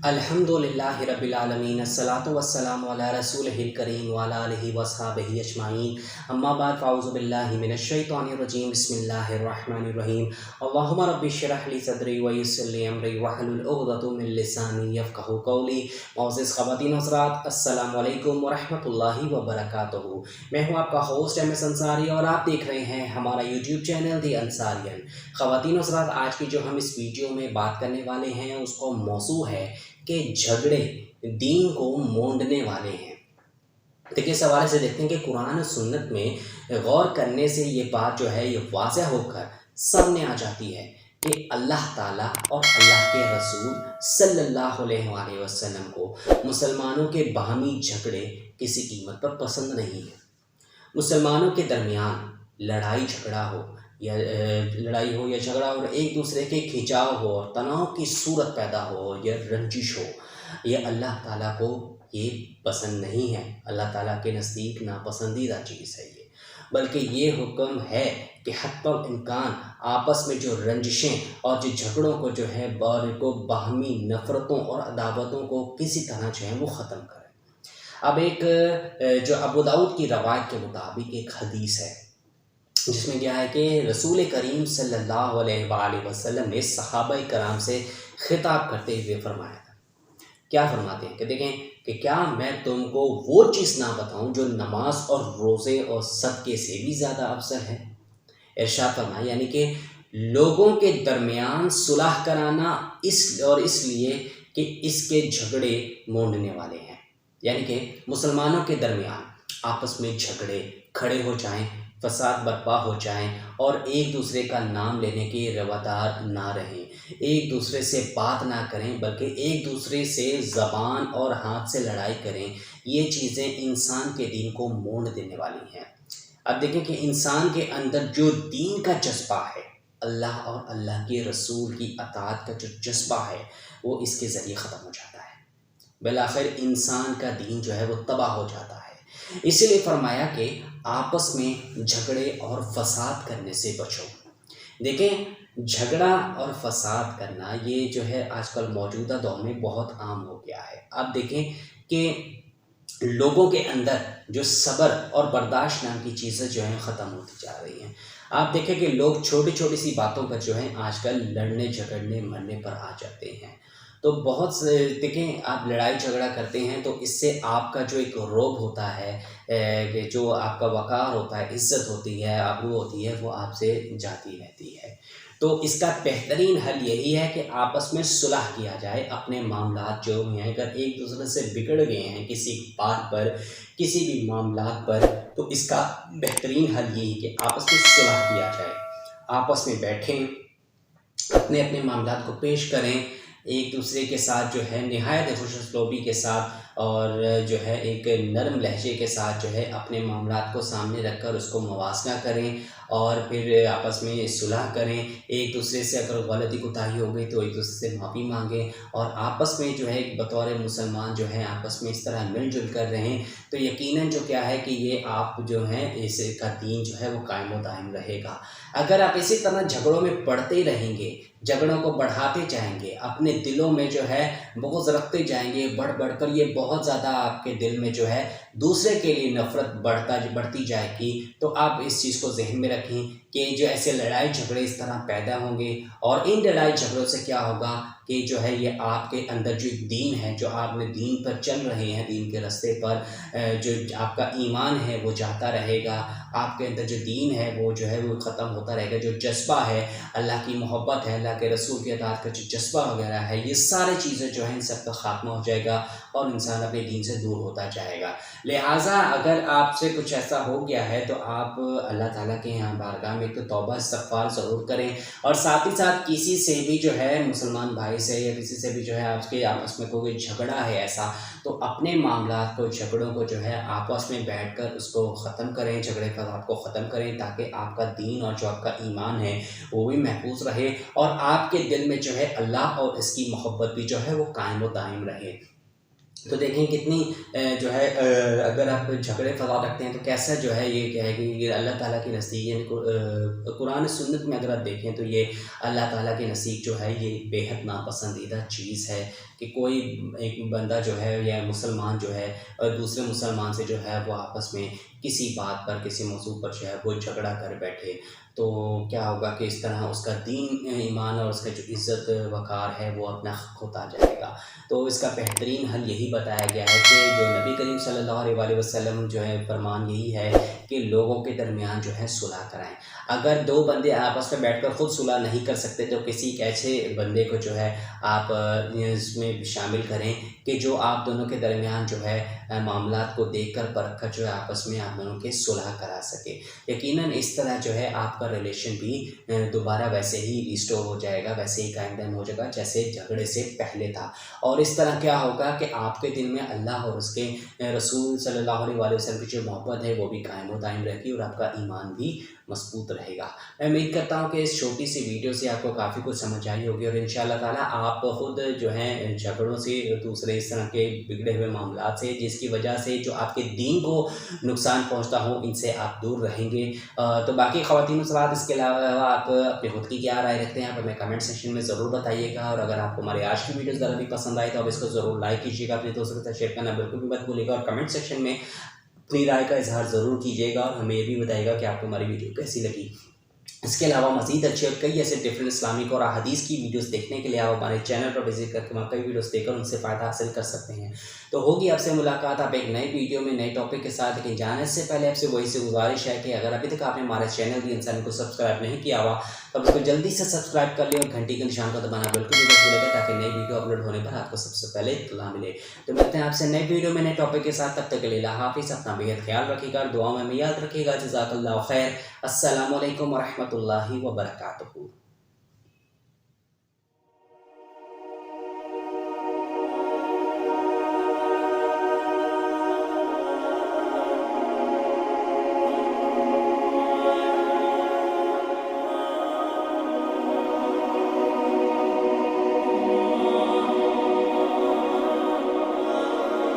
अल्हम्दुलिल्लाहि रब्बिल आलमीन अस्सलातु वस्सलामु अला रसूलिहिल करीम व अला आलिहि व अस्हाबिहि अजमाइन अम्मा बाद फ़अऊज़ु बिल्लाहि मिनश शैतानिर रजीम बिस्मिल्लाहिर रहमानिर रहीम अल्लाहुम्मा रब्बि इश्रह ली सदरी व यस्सिर ली अमरी वहलुल उक़दतम मिन लिसानी यफ़क़हू क़ौली। मोअज़्ज़िज़ ख़वातीन हज़रात, अस्सलामु अलैकुम व रहमतुल्लाहि व बरकातुहू। मैं हूँ आपका होस्ट एम एस अंसारी और आप देख रहे हैं हमारा यूट्यूब चैनल दी अंसारियन। ख़वातीन हज़रात, आज की जो हम इस वीडियो में बात करने वाले हैं उसको मौज़ू है कि झगड़े दीन को मोड़ने वाले हैं। देखिए, इस हवाले से देखते हैं कि कुरान और सुन्नत में गौर करने से ये बात जो है ये वाज़ह होकर सामने आ जाती है कि अल्लाह ताला और अल्लाह के रसूल सल्लल्लाहु अलैहि वसल्लम को मुसलमानों के बाहमी झगड़े किसी कीमत पर पसंद नहीं है। मुसलमानों के दरमियान लड़ाई हो या झगड़ा और एक दूसरे के खिंचाव हो और तनाव की सूरत पैदा हो या रंजिश हो, ये अल्लाह ताला को ये पसंद नहीं है। अल्लाह ताला के नज़दीक नापसंदीदा चीज़ है ये, बल्कि ये हुक्म है कि हत्तल इम्कान आपस में जो रंजिशें और जो झगड़ों को जो है को बाहमी नफ़रतों और अदावतों को किसी तरह जो है वो ख़त्म करें। अब एक जो अबू दाऊद की रवायत के मुताबिक एक हदीस है जिसमें क्या है कि रसूल करीम सल्लल्लाहु अलैहि वसल्लम ने सहाबाए कराम से खिताब करते हुए फरमाया था। क्या फरमाते हैं कि देखें कि क्या मैं तुमको वो चीज़ ना बताऊं जो नमाज और रोज़े और सदक़े से भी ज़्यादा अफजल है। इरशाद फरमाया, यानी कि लोगों के दरमियान सुलह कराना इसलिए कि इसके झगड़े मोड़ने वाले हैं। यानी कि मुसलमानों के दरमियान आपस में झगड़े खड़े हो जाएं, फसाद बर्पा हो जाएं और एक दूसरे का नाम लेने के रवादार ना रहें, एक दूसरे से बात ना करें बल्कि एक दूसरे से ज़बान और हाथ से लड़ाई करें, ये चीज़ें इंसान के दीन को मोड़ देने वाली हैं। अब देखें कि इंसान के अंदर जो दीन का जज्बा है, अल्लाह और अल्लाह के रसूल की अताअत का जो जज्बा है वो इसके ज़रिए ख़त्म हो जाता है। बिलाखिर इंसान का दीन जो है वो तबाह हो जाता है। इसीलिए फरमाया कि आपस में झगड़े और फसाद करने से बचो। देखें, झगड़ा और फसाद करना ये जो है आजकल मौजूदा दौर में बहुत आम हो गया है। आप देखें कि लोगों के अंदर जो सब्र और बर्दाश्त नाम की चीज़ें जो हैं ख़त्म होती जा रही हैं। आप देखें कि लोग छोटी छोटी सी बातों पर जो है आजकल लड़ने झगड़ने मरने पर आ जाते हैं। तो बहुत से देखें, आप लड़ाई झगड़ा करते हैं तो इससे आपका जो एक रोब होता है, कि जो आपका वक़ार होता है, इज़्ज़त होती है, आबरू होती है, वो आपसे जाती रहती है। तो इसका बेहतरीन हल यही है कि आपस में सुलह किया जाए। अपने मामलात जो भी हैं, अगर एक दूसरे से बिगड़ गए हैं किसी बात पर, किसी भी मामलात पर, तो इसका बेहतरीन हल यही कि आपस में सुलह किया जाए। आपस में बैठें, अपने अपने मामलात को पेश करें, एक दूसरे के साथ जो है निहायत खुशुसलूबी के साथ और जो है एक नरम लहजे के साथ जो है अपने मामलात को सामने रखकर उसको मुवाज़ना करें और फिर आपस में सुलह करें। एक दूसरे से अगर गलती कोताही हो गई तो एक दूसरे से माफ़ी मांगें और आपस में जो है बतौर मुसलमान जो है आपस में इस तरह मिलजुल कर रहें, तो यकीनन जो क्या है कि ये आप जो है इसका दीन जो है वो कायम व दायम रहेगा। अगर आप इसी तरह झगड़ों में पड़ते रहेंगे, झगड़ों को बढ़ाते जाएंगे, अपने दिलों में जो है बुग़्ज़ रखते जाएंगे, बढ़ कर ये बहुत ज़्यादा आपके दिल में जो है दूसरे के लिए नफ़रत बढ़ती जाएगी, तो आप इस चीज़ को ज़हन में रखें कि जो ऐसे लड़ाई झगड़े इस तरह पैदा होंगे और इन लड़ाई झगड़ों से क्या होगा कि जो है ये आपके अंदर जो दीन है, जो आपने दीन पर चल रहे हैं, दीन के रास्ते पर जो आपका ईमान है वो जाता रहेगा। आपके अंदर जो दीन है वो जो है वो ख़त्म होता रहेगा। जो जज्बा है, अल्लाह की मोहब्बत है, अल्लाह के रसूल के अताअत का जो जज्बा वगैरह है, ये सारी चीज़ें जो हैं इन सब का ख़ात्मा हो जाएगा और इंसान अपने दीन से दूर होता जाएगा। लिहाजा अगर आपसे कुछ ऐसा हो गया है तो आप अल्लाह ताला के यहाँ बारगाह में तो तौबा इस्तिग़फ़ार ज़रूर करें और साथ ही साथ किसी से भी जो है मुसलमान भाई से या किसी से भी जो है आपके आपस में कोई झगड़ा है ऐसा, तो अपने मामलात को, झगड़ों को जो है आपस में बैठकर उसको ख़त्म करें, झगड़े फसाद को ख़त्म करें ताकि आपका दीन और जो आपका ईमान है वो भी महफूज रहे और आपके दिल में जो है अल्लाह और इसकी मोहब्बत भी जो है वो कायम व दायम रहे। तो देखें कितनी जो है अगर आप झगड़े फसाद रखते हैं तो कैसा जो है ये क्या है कि ये अल्लाह ताला के नज़दीक यानी कुरान सुन्नत में अगर आप देखें तो ये अल्लाह ताला के नज़दीक जो है ये बेहद नापसंदीदा चीज़ है کہ کوئی ایک بندہ جو ہے یا مسلمان جو ہے اور دوسرے مسلمان سے جو ہے وہ آپس میں کسی بات پر کسی موضوع پر جو ہے وہ جھگڑا کر بیٹھے، تو کیا ہوگا کہ اس طرح اس کا دین ایمان اور اس کا جو عزت وقار ہے وہ اپنا ہوتا جائے گا۔ تو اس کا بہترین حل یہی بتایا گیا ہے کہ جو نبی کریم صلی اللہ علیہ وآلہ وسلم جو ہے فرمان یہی ہے کہ لوگوں کے درمیان جو ہے صلح کرائیں۔ اگر دو بندے آپس میں بیٹھ کر خود صلح نہیں کر سکتے تو کسی ایک ایسے بندے کو جو ہے آپ اس میں شامل کریں کہ جو آپ دونوں کے درمیان جو ہے معاملات کو دیکھ کر پرکھ کر جو ہے آپس میں آپ دونوں کے صلح کرا سکے۔ یقیناً اس طرح جو ہے آپ کا ریلیشن بھی دوبارہ ویسے ہی ریسٹور ہو جائے گا، ویسے ہی قائم دائم ہو جائے گا جیسے جھگڑے سے پہلے تھا، اور اس طرح کیا ہوگا کہ آپ کے دل میں اللہ اور اس کے رسول صلی اللہ علیہ وآلہ وسلم کی جو محبت ہے وہ بھی قائم و دائم رہے گی اور آپ کا ایمان بھی مضبوط رہے گا۔ میں امید کرتا ہوں کہ اس چھوٹی سی ویڈیو سے آپ کو کافی کچھ سمجھ آئی ہوگی، اور انشاءاللہ تعالیٰ آپ خود جو ہیں جھگڑوں سے، دوسرے اس طرح کے بگڑے ہوئے معاملات سے جس کی وجہ سے جو آپ کے دین کو نقصان پہنچتا ہو، ان سے آپ دور رہیں گے۔ تو باقی خواتین حضرات اس کے علاوہ آپ اپنے خود کی کیا رائے رکھتے ہیں آپ ہمیں کمنٹ سیکشن میں ضرور بتائیے گا، اور اگر آپ کو ہماری آج کی ویڈیوز ذرا بھی پسند آئی تو آپ اس کو ضرور لائک کیجیے گا، اپنے دوستوں کے ساتھ شیئر کرنا بالکل بھی مت بھولیے گا، اور کمنٹ سیکشن میں اپنی رائے کا اظہار ضرور کیجیے گا، اور ہمیں یہ بھی بتائیے گا کہ آپ کو ہماری ویڈیو کیسی لگی۔ اس کے علاوہ مزید اچھے اور کئی ایسے ڈفرینٹ اسلامک اور احادیث کی ویڈیوز دیکھنے کے لیے آپ ہمارے چینل پر وزٹ کر کے وہاں کئی ویڈیوز دیکھ کر ان سے فائدہ حاصل کر سکتے ہیں۔ تو ہوگی آپ سے ملاقات آپ ایک نئی ویڈیو میں نئے ٹاپک کے ساتھ، لیکن جانے سے پہلے آپ سے وہی سے گزارش ہے کہ اگر ابھی تک آپ نے ہمارے چینل دی انسان کو سبسکرائب نہیں کیا ہوا تو اس کو جلدی سے سبسکرائب کر لیں، اور گھنٹی کے نشان کو دبانا بالکل بھی مت بھولے گا تاکہ نئی ویڈیو اپلوڈ ہونے پر آپ کو سب سے پہلے اطلاع ملے۔ تو ملتے ہیں آپ سے نئی ویڈیو میں نئے ٹاپک کے ساتھ، تب تک کے لیے اللہ حافظ، اپنا بہت خیال رکھیے گا، دعاؤں میں یاد رکھیے گا۔ جزاک اللہ خیر، السلام علیکم ورحمۃ اللہ وبرکاتہ۔